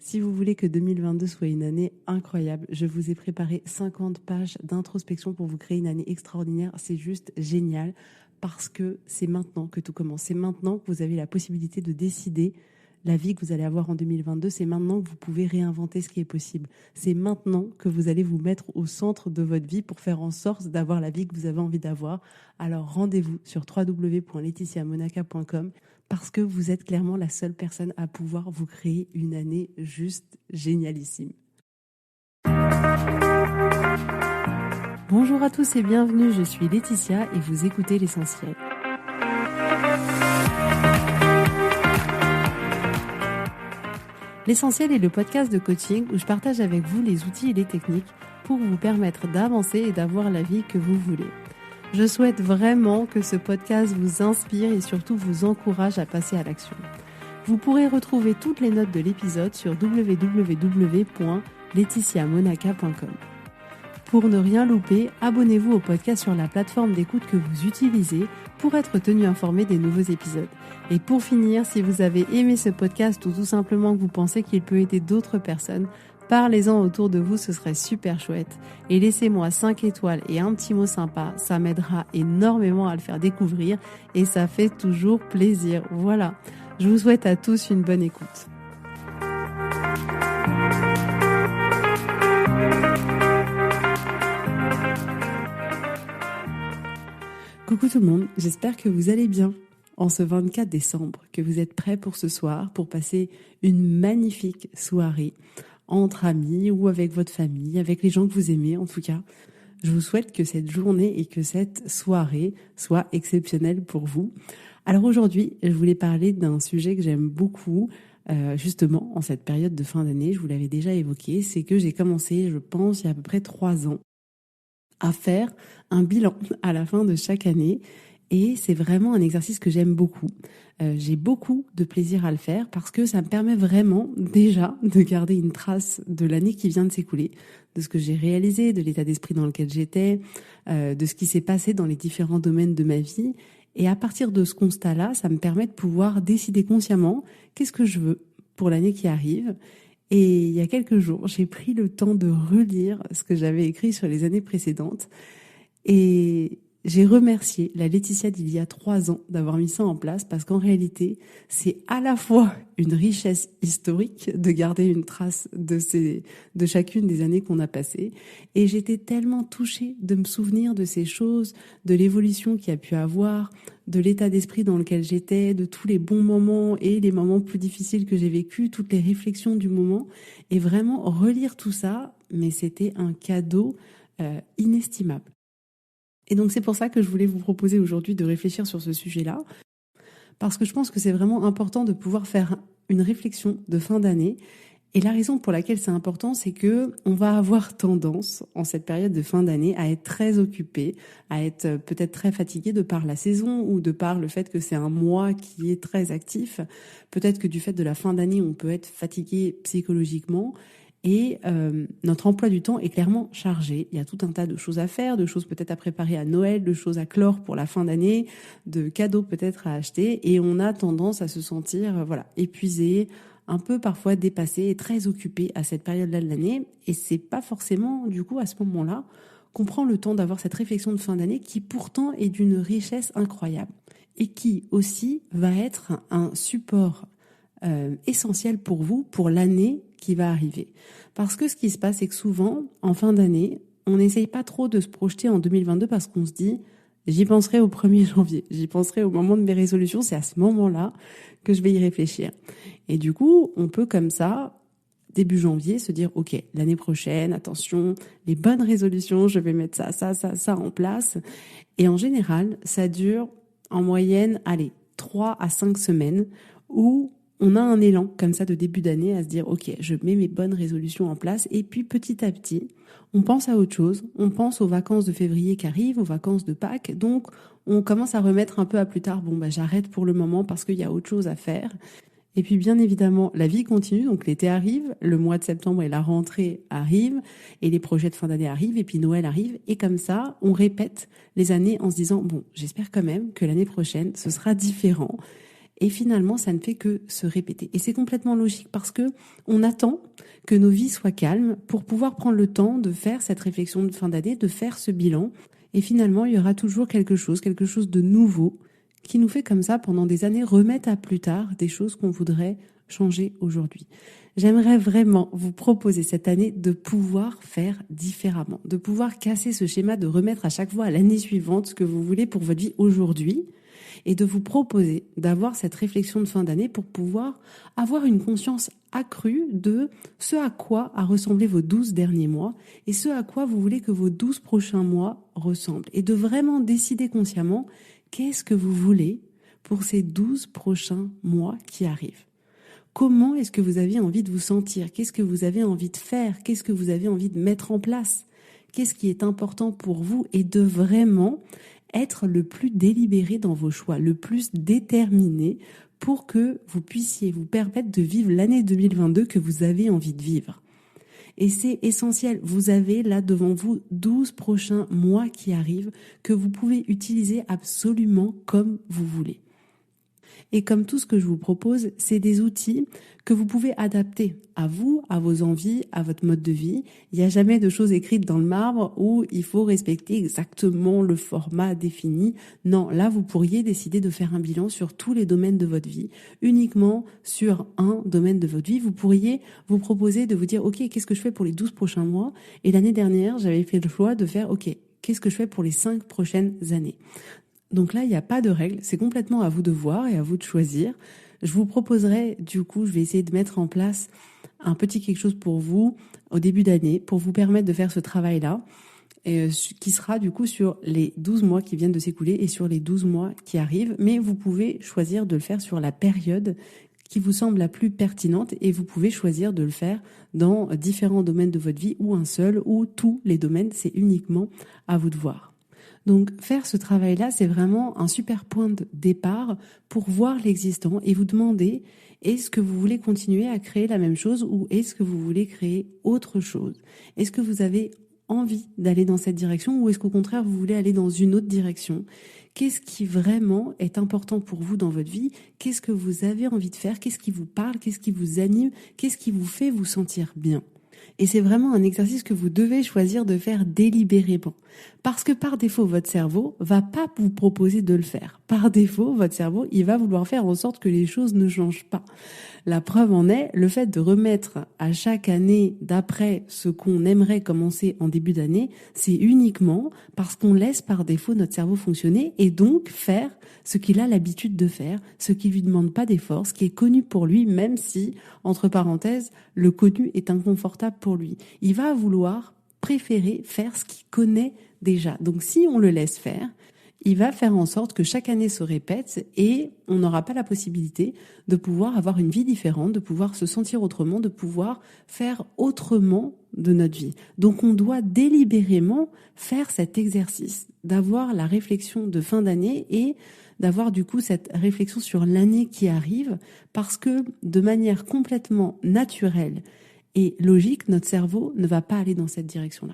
Si vous voulez que 2022 soit une année incroyable, je vous ai préparé 50 pages d'introspection pour vous créer une année extraordinaire. C'est juste génial parce que c'est maintenant que tout commence. C'est maintenant que vous avez la possibilité de décider la vie que vous allez avoir en 2022. C'est maintenant que vous pouvez réinventer ce qui est possible. C'est maintenant que vous allez vous mettre au centre de votre vie pour faire en sorte d'avoir la vie que vous avez envie d'avoir. Alors rendez-vous sur www.laetitiamonaca.com parce que vous êtes clairement la seule personne à pouvoir vous créer une année juste génialissime. Bonjour à tous et bienvenue, je suis Laetitia et vous écoutez L'Essentiel. L'Essentiel est le podcast de coaching où je partage avec vous les outils et les techniques pour vous permettre d'avancer et d'avoir la vie que vous voulez. Je souhaite vraiment que ce podcast vous inspire et surtout vous encourage à passer à l'action. Vous pourrez retrouver toutes les notes de l'épisode sur www.laetitiamonaca.com. Pour ne rien louper, abonnez-vous au podcast sur la plateforme d'écoute que vous utilisez pour être tenu informé des nouveaux épisodes. Et pour finir, si vous avez aimé ce podcast ou tout simplement que vous pensez qu'il peut aider d'autres personnes, parlez-en autour de vous, ce serait super chouette. Et laissez-moi 5 étoiles et un petit mot sympa, ça m'aidera énormément à le faire découvrir et ça fait toujours plaisir. Voilà, je vous souhaite à tous une bonne écoute. Coucou tout le monde, j'espère que vous allez bien en ce 24 décembre, que vous êtes prêts pour ce soir, pour passer une magnifique soirée entre amis ou avec votre famille, avec les gens que vous aimez en tout cas. Je vous souhaite que cette journée et que cette soirée soient exceptionnelles pour vous. Alors aujourd'hui, je voulais parler d'un sujet que j'aime beaucoup, justement en cette période de fin d'année, je vous l'avais déjà évoqué, c'est que j'ai commencé, je pense, il y a à peu près 3 ans, à faire un bilan à la fin de chaque année. Et c'est vraiment un exercice que j'aime beaucoup. J'ai beaucoup de plaisir à le faire parce que ça me permet vraiment déjà de garder une trace de l'année qui vient de s'écouler, de ce que j'ai réalisé, de l'état d'esprit dans lequel j'étais, de ce qui s'est passé dans les différents domaines de ma vie. Et à partir de ce constat-là, ça me permet de pouvoir décider consciemment qu'est-ce que je veux pour l'année qui arrive. Et il y a quelques jours, j'ai pris le temps de relire ce que j'avais écrit sur les années précédentes. Et j'ai remercié la Laetitia d'il y a 3 ans d'avoir mis ça en place parce qu'en réalité, c'est à la fois une richesse historique de garder une trace de chacune des années qu'on a passées. Et j'étais tellement touchée de me souvenir de ces choses, de l'évolution qu'il y a pu avoir, de l'état d'esprit dans lequel j'étais, de tous les bons moments et les moments plus difficiles que j'ai vécus, toutes les réflexions du moment. Et vraiment relire tout ça, mais c'était un cadeau inestimable. Et donc c'est pour ça que je voulais vous proposer aujourd'hui de réfléchir sur ce sujet-là, parce que je pense que c'est vraiment important de pouvoir faire une réflexion de fin d'année. Et la raison pour laquelle c'est important, c'est que on va avoir tendance, en cette période de fin d'année, à être très occupé, à être peut-être très fatigué de par la saison ou de par le fait que c'est un mois qui est très actif. Peut-être que du fait de la fin d'année, on peut être fatigué psychologiquement. Et notre emploi du temps est clairement chargé. Il y a tout un tas de choses à faire, de choses peut-être à préparer à Noël, de choses à clore pour la fin d'année, de cadeaux peut-être à acheter. Et on a tendance à se sentir épuisé, un peu parfois dépassé et très occupé à cette période-là de l'année. Et c'est pas forcément du coup à ce moment-là qu'on prend le temps d'avoir cette réflexion de fin d'année qui pourtant est d'une richesse incroyable et qui aussi va être un support essentiel pour vous, pour l'année qui va arriver. Parce que ce qui se passe, c'est que souvent, en fin d'année, on n'essaye pas trop de se projeter en 2022 parce qu'on se dit, j'y penserai au 1er janvier, j'y penserai au moment de mes résolutions, c'est à ce moment-là que je vais y réfléchir. Et du coup, on peut comme ça, début janvier, se dire, ok, l'année prochaine, attention, les bonnes résolutions, je vais mettre ça en place. Et en général, ça dure en moyenne, 3 à 5 semaines où on a un élan comme ça de début d'année à se dire ok, je mets mes bonnes résolutions en place et puis petit à petit, on pense à autre chose, on pense aux vacances de février qui arrivent, aux vacances de Pâques, donc on commence à remettre un peu à plus tard, j'arrête pour le moment parce qu'il y a autre chose à faire. Et puis bien évidemment, la vie continue, donc l'été arrive, le mois de septembre et la rentrée arrivent, et les projets de fin d'année arrivent, et puis Noël arrive, et comme ça, on répète les années en se disant, j'espère quand même que l'année prochaine, ce sera différent. et finalement ça ne fait que se répéter. Et c'est complètement logique parce que on attend que nos vies soient calmes pour pouvoir prendre le temps de faire cette réflexion de fin d'année, de faire ce bilan. Et finalement, il y aura toujours quelque chose de nouveau qui nous fait comme ça pendant des années remettre à plus tard des choses qu'on voudrait changer aujourd'hui. J'aimerais vraiment vous proposer cette année de pouvoir faire différemment, de pouvoir casser ce schéma, de remettre à chaque fois à l'année suivante ce que vous voulez pour votre vie aujourd'hui et de vous proposer d'avoir cette réflexion de fin d'année pour pouvoir avoir une conscience accrue de ce à quoi a ressemblé vos 12 derniers mois et ce à quoi vous voulez que vos 12 prochains mois ressemblent et de vraiment décider consciemment qu'est-ce que vous voulez pour ces 12 prochains mois qui arrivent. Comment est-ce que vous avez envie de vous sentir? Qu'est-ce que vous avez envie de faire? Qu'est-ce que vous avez envie de mettre en place? Qu'est-ce qui est important pour vous? Et de vraiment être le plus délibéré dans vos choix, le plus déterminé pour que vous puissiez vous permettre de vivre l'année 2022 que vous avez envie de vivre. Et c'est essentiel. Vous avez là devant vous 12 prochains mois qui arrivent que vous pouvez utiliser absolument comme vous voulez. Et comme tout ce que je vous propose, c'est des outils que vous pouvez adapter à vous, à vos envies, à votre mode de vie. Il n'y a jamais de choses écrites dans le marbre où il faut respecter exactement le format défini. Non, là, vous pourriez décider de faire un bilan sur tous les domaines de votre vie, uniquement sur un domaine de votre vie. Vous pourriez vous proposer de vous dire, OK, qu'est-ce que je fais pour les 12 prochains mois? Et l'année dernière, j'avais fait le choix de faire, OK, qu'est-ce que je fais pour les 5 prochaines années? Donc là, il n'y a pas de règle, c'est complètement à vous de voir et à vous de choisir. Je vous proposerai, du coup, je vais essayer de mettre en place un petit quelque chose pour vous au début d'année, pour vous permettre de faire ce travail-là, qui sera du coup sur les 12 mois qui viennent de s'écouler et sur les 12 mois qui arrivent. Mais vous pouvez choisir de le faire sur la période qui vous semble la plus pertinente et vous pouvez choisir de le faire dans différents domaines de votre vie ou un seul ou tous les domaines, c'est uniquement à vous de voir. Donc faire ce travail-là, c'est vraiment un super point de départ pour voir l'existant et vous demander est-ce que vous voulez continuer à créer la même chose ou est-ce que vous voulez créer autre chose? Est-ce que vous avez envie d'aller dans cette direction ou est-ce qu'au contraire vous voulez aller dans une autre direction? Qu'est-ce qui vraiment est important pour vous dans votre vie? Qu'est-ce que vous avez envie de faire? Qu'est-ce qui vous parle? Qu'est-ce qui vous anime? Qu'est-ce qui vous fait vous sentir bien? Et c'est vraiment un exercice que vous devez choisir de faire délibérément. Parce que par défaut, votre cerveau va pas vous proposer de le faire. Par défaut, votre cerveau, il va vouloir faire en sorte que les choses ne changent pas. La preuve en est, le fait de remettre à chaque année d'après ce qu'on aimerait commencer en début d'année, c'est uniquement parce qu'on laisse par défaut notre cerveau fonctionner et donc faire ce qu'il a l'habitude de faire, ce qui lui demande pas d'effort, ce qui est connu pour lui, même si, entre parenthèses, le connu est inconfortable pour lui. Il va vouloir préférer faire ce qu'il connaît déjà. Donc si on le laisse faire, il va faire en sorte que chaque année se répète et on n'aura pas la possibilité de pouvoir avoir une vie différente, de pouvoir se sentir autrement, de pouvoir faire autrement de notre vie. Donc on doit délibérément faire cet exercice, d'avoir la réflexion de fin d'année et d'avoir du coup cette réflexion sur l'année qui arrive parce que de manière complètement naturelle et logique, notre cerveau ne va pas aller dans cette direction-là.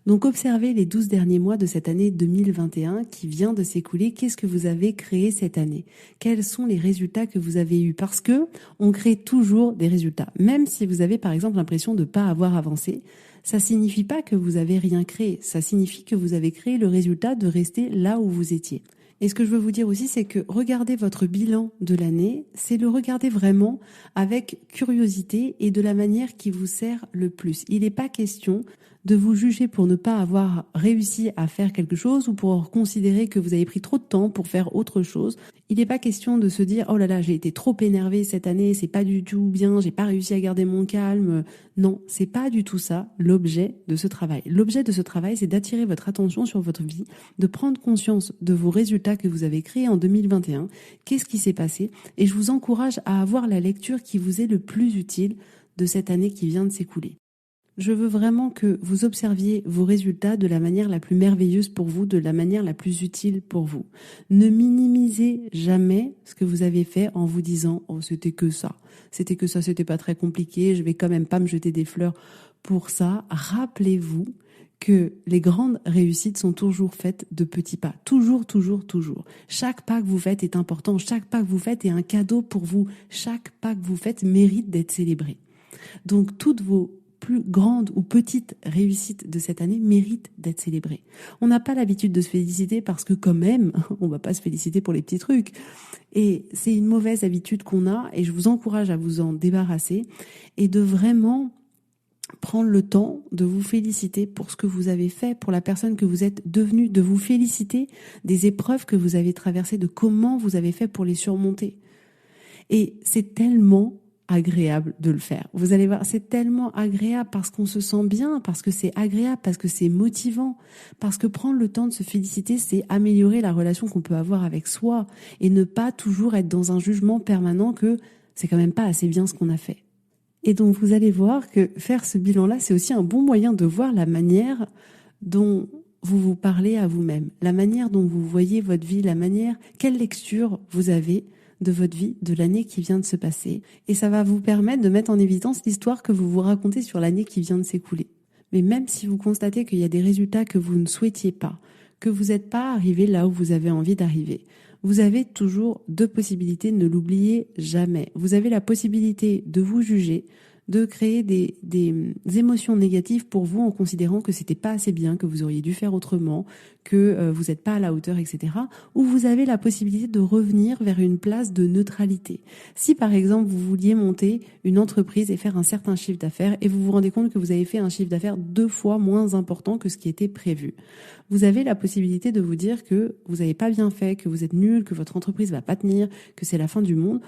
Donc observez les 12 derniers mois de cette année 2021 qui vient de s'écouler. Qu'est-ce que vous avez créé cette année? Quels sont les résultats que vous avez eus? Parce que on crée toujours des résultats. Même si vous avez par exemple l'impression de ne pas avoir avancé, ça signifie pas que vous avez rien créé. Ça signifie que vous avez créé le résultat de rester là où vous étiez. Et ce que je veux vous dire aussi, c'est que regarder votre bilan de l'année, c'est le regarder vraiment avec curiosité et de la manière qui vous sert le plus. Il n'est pas question de vous juger pour ne pas avoir réussi à faire quelque chose ou pour considérer que vous avez pris trop de temps pour faire autre chose. Il n'est pas question de se dire « Oh là là, j'ai été trop énervé cette année, c'est pas du tout bien, j'ai pas réussi à garder mon calme. » Non, c'est pas du tout ça l'objet de ce travail. L'objet de ce travail, c'est d'attirer votre attention sur votre vie, de prendre conscience de vos résultats que vous avez créés en 2021. Qu'est-ce qui s'est passé? Et je vous encourage à avoir la lecture qui vous est le plus utile de cette année qui vient de s'écouler. Je veux vraiment que vous observiez vos résultats de la manière la plus merveilleuse pour vous, de la manière la plus utile pour vous. Ne minimisez jamais ce que vous avez fait en vous disant « Oh, c'était que ça, c'était pas très compliqué, je vais quand même pas me jeter des fleurs pour ça ». Rappelez-vous que les grandes réussites sont toujours faites de petits pas. Toujours, toujours, toujours. Chaque pas que vous faites est important. Chaque pas que vous faites est un cadeau pour vous. Chaque pas que vous faites mérite d'être célébré. Donc, toutes vos plus grandes ou petites réussites de cette année méritent d'être célébrées. On n'a pas l'habitude de se féliciter parce que quand même, on va pas se féliciter pour les petits trucs. Et c'est une mauvaise habitude qu'on a et je vous encourage à vous en débarrasser et de vraiment prendre le temps de vous féliciter pour ce que vous avez fait, pour la personne que vous êtes devenue, de vous féliciter des épreuves que vous avez traversées, de comment vous avez fait pour les surmonter. Et c'est tellement agréable de le faire. Vous allez voir, c'est tellement agréable parce qu'on se sent bien, parce que c'est agréable, parce que c'est motivant, parce que prendre le temps de se féliciter, c'est améliorer la relation qu'on peut avoir avec soi et ne pas toujours être dans un jugement permanent que c'est quand même pas assez bien ce qu'on a fait. Et donc vous allez voir que faire ce bilan-là, c'est aussi un bon moyen de voir la manière dont vous vous parlez à vous-même, la manière dont vous voyez votre vie, la manière, quelle lecture vous avez de votre vie, de l'année qui vient de se passer. Et ça va vous permettre de mettre en évidence l'histoire que vous vous racontez sur l'année qui vient de s'écouler. Mais même si vous constatez qu'il y a des résultats que vous ne souhaitiez pas, que vous n'êtes pas arrivé là où vous avez envie d'arriver, vous avez toujours deux possibilités, ne l'oubliez jamais. Vous avez la possibilité de vous juger, de créer des émotions négatives pour vous en considérant que c'était pas assez bien, que vous auriez dû faire autrement, que vous n'êtes pas à la hauteur, etc. Ou vous avez la possibilité de revenir vers une place de neutralité. Si par exemple vous vouliez monter une entreprise et faire un certain chiffre d'affaires et vous vous rendez compte que vous avez fait un chiffre d'affaires 2 fois moins important que ce qui était prévu, vous avez la possibilité de vous dire que vous n'avez pas bien fait, que vous êtes nul, que votre entreprise va pas tenir, que c'est la fin du monde.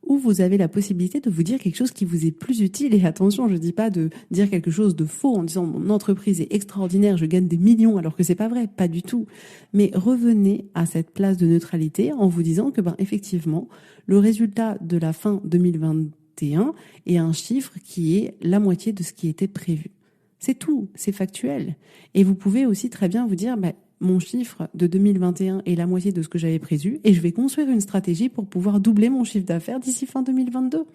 Ou vous avez la possibilité de vous dire quelque chose qui vous est plus utile. Et attention, je dis pas de dire quelque chose de faux en disant mon entreprise est extraordinaire, je gagne des millions, alors que c'est pas vrai, pas du tout. Mais revenez à cette place de neutralité en vous disant que effectivement, le résultat de la fin 2021 est un chiffre qui est la moitié de ce qui était prévu. C'est tout, c'est factuel. Et vous pouvez aussi très bien vous dire mon chiffre de 2021 est la moitié de ce que j'avais prévu et je vais construire une stratégie pour pouvoir doubler mon chiffre d'affaires d'ici fin 2022.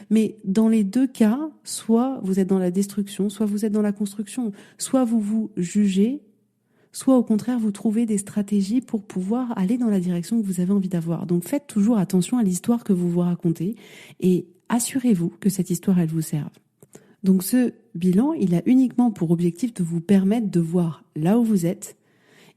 Mais dans les deux cas, soit vous êtes dans la destruction, soit vous êtes dans la construction, soit vous vous jugez, soit au contraire vous trouvez des stratégies pour pouvoir aller dans la direction que vous avez envie d'avoir. Donc faites toujours attention à l'histoire que vous vous racontez et assurez-vous que cette histoire, elle vous serve. Donc ce bilan, il a uniquement pour objectif de vous permettre de voir là où vous êtes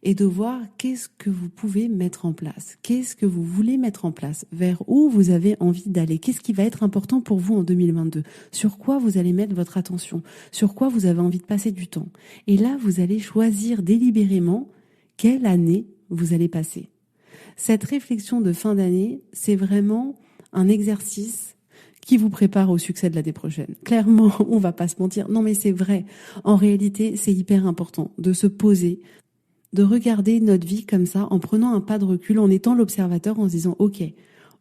et de voir qu'est-ce que vous pouvez mettre en place, qu'est-ce que vous voulez mettre en place, vers où vous avez envie d'aller, qu'est-ce qui va être important pour vous en 2022, sur quoi vous allez mettre votre attention, sur quoi vous avez envie de passer du temps. Et là, vous allez choisir délibérément quelle année vous allez passer. Cette réflexion de fin d'année, c'est vraiment un exercice qui vous prépare au succès de l'année prochaine. Clairement, on va pas se mentir. Non, mais c'est vrai. En réalité, c'est hyper important de se poser, de regarder notre vie comme ça, en prenant un pas de recul, en étant l'observateur, en se disant, OK,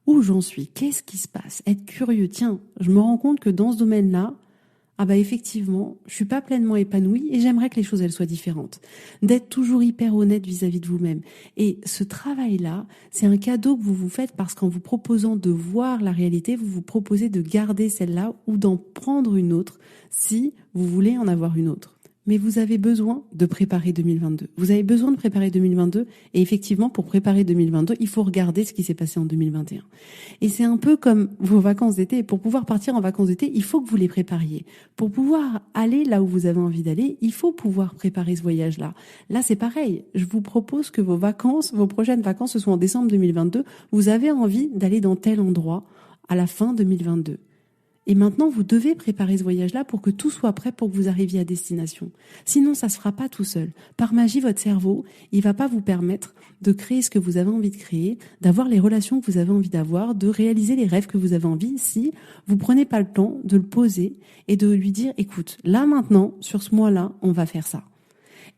où j'en suis? Qu'est-ce qui se passe? Être curieux. Tiens, je me rends compte que dans ce domaine-là, effectivement, je suis pas pleinement épanouie et j'aimerais que les choses, elles soient différentes. D'être toujours hyper honnête vis-à-vis de vous-même. Et ce travail-là, c'est un cadeau que vous vous faites parce qu'en vous proposant de voir la réalité, vous vous proposez de garder celle-là ou d'en prendre une autre si vous voulez en avoir une autre. Mais vous avez besoin de préparer 2022. Vous avez besoin de préparer 2022 et effectivement, pour préparer 2022, il faut regarder ce qui s'est passé en 2021. Et c'est un peu comme vos vacances d'été. Pour pouvoir partir en vacances d'été, il faut que vous les prépariez. Pour pouvoir aller là où vous avez envie d'aller, il faut pouvoir préparer ce voyage-là. Là, c'est pareil. Je vous propose que vos prochaines vacances, ce soit en décembre 2022. Vous avez envie d'aller dans tel endroit à la fin 2022. Et maintenant, vous devez préparer ce voyage-là pour que tout soit prêt pour que vous arriviez à destination. Sinon, ça se fera pas tout seul. Par magie, votre cerveau, il va pas vous permettre de créer ce que vous avez envie de créer, d'avoir les relations que vous avez envie d'avoir, de réaliser les rêves que vous avez envie si vous prenez pas le temps de le poser et de lui dire, écoute, là maintenant, sur ce mois-là, on va faire ça.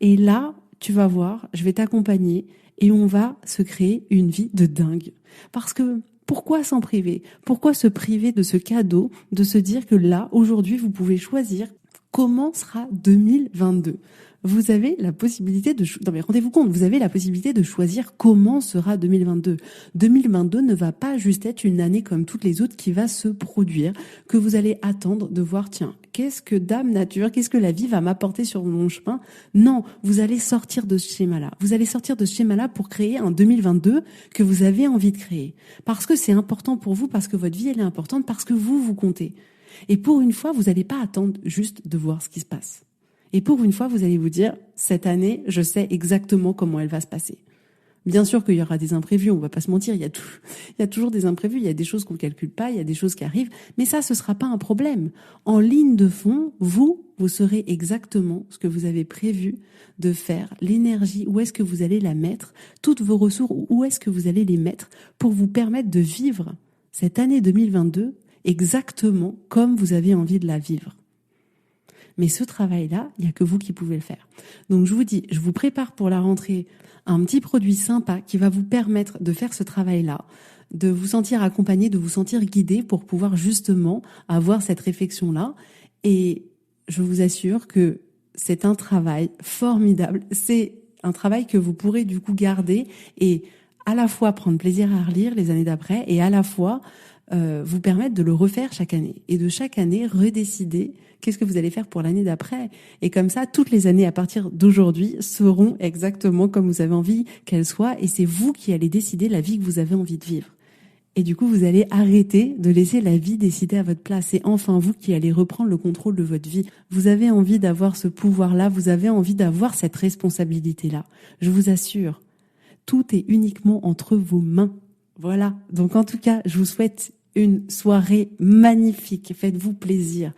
Et là, tu vas voir, je vais t'accompagner et on va se créer une vie de dingue. Parce que pourquoi s'en priver? Pourquoi se priver de ce cadeau, de se dire que là, aujourd'hui, vous pouvez choisir comment sera 2022? vous avez la possibilité non mais rendez-vous compte, vous avez la possibilité de choisir comment sera 2022. 2022 ne va pas juste être une année comme toutes les autres qui va se produire, que vous allez attendre de voir, tiens, qu'est-ce que Dame Nature, qu'est-ce que la vie va m'apporter sur mon chemin? Non, vous allez sortir de ce schéma-là. Vous allez sortir de ce schéma-là pour créer un 2022 que vous avez envie de créer. Parce que c'est important pour vous, parce que votre vie, elle est importante, parce que vous comptez. Et pour une fois, vous n'allez pas attendre juste de voir ce qui se passe. Et pour une fois, vous allez vous dire, cette année, je sais exactement comment elle va se passer. Bien sûr qu'il y aura des imprévus, on va pas se mentir, il y a toujours des imprévus, il y a des choses qu'on calcule pas, il y a des choses qui arrivent, mais ça, ce sera pas un problème. En ligne de fond, vous saurez exactement ce que vous avez prévu de faire, l'énergie, où est-ce que vous allez la mettre, toutes vos ressources, où est-ce que vous allez les mettre pour vous permettre de vivre cette année 2022 exactement comme vous avez envie de la vivre. Mais ce travail-là, il n'y a que vous qui pouvez le faire. Donc je vous dis, je vous prépare pour la rentrée un petit produit sympa qui va vous permettre de faire ce travail-là, de vous sentir accompagné, de vous sentir guidé pour pouvoir justement avoir cette réflexion-là. Et je vous assure que c'est un travail formidable. C'est un travail que vous pourrez du coup garder et à la fois prendre plaisir à relire les années d'après et à la fois vous permettre de le refaire chaque année et de chaque année redécider qu'est-ce que vous allez faire pour l'année d'après. Et comme ça, toutes les années à partir d'aujourd'hui seront exactement comme vous avez envie qu'elles soient et c'est vous qui allez décider la vie que vous avez envie de vivre. Et du coup, vous allez arrêter de laisser la vie décider à votre place. C'est enfin vous qui allez reprendre le contrôle de votre vie. Vous avez envie d'avoir ce pouvoir-là, vous avez envie d'avoir cette responsabilité-là. Je vous assure, tout est uniquement entre vos mains. Voilà. Donc en tout cas, je vous souhaite une soirée magnifique. Faites-vous plaisir.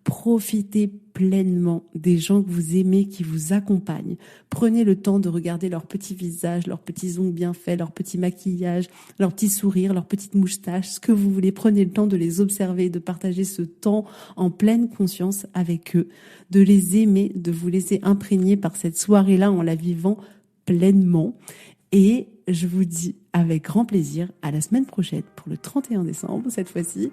Profitez pleinement des gens que vous aimez, qui vous accompagnent. Prenez le temps de regarder leurs petits visages, leurs petits ongles bien faits, leur petit maquillage, leurs petits sourires, leurs petites moustaches, ce que vous voulez. Prenez le temps de les observer, de partager ce temps en pleine conscience avec eux, de les aimer, de vous laisser imprégner par cette soirée-là en la vivant pleinement. Et je vous dis avec grand plaisir à la semaine prochaine pour le 31 décembre cette fois-ci.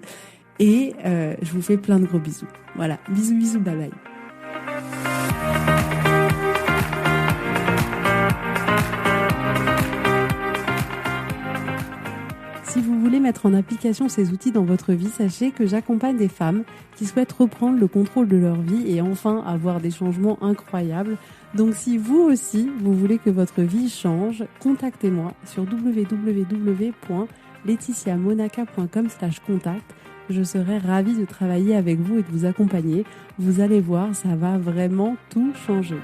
Et je vous fais plein de gros bisous. Voilà, bisous, bisous, bye bye. Si vous voulez mettre en application ces outils dans votre vie, sachez que j'accompagne des femmes qui souhaitent reprendre le contrôle de leur vie et enfin avoir des changements incroyables. Donc si vous aussi, vous voulez que votre vie change, contactez-moi sur www.laetitiamonaca.com/contact. Je serai ravie de travailler avec vous et de vous accompagner. Vous allez voir, ça va vraiment tout changer.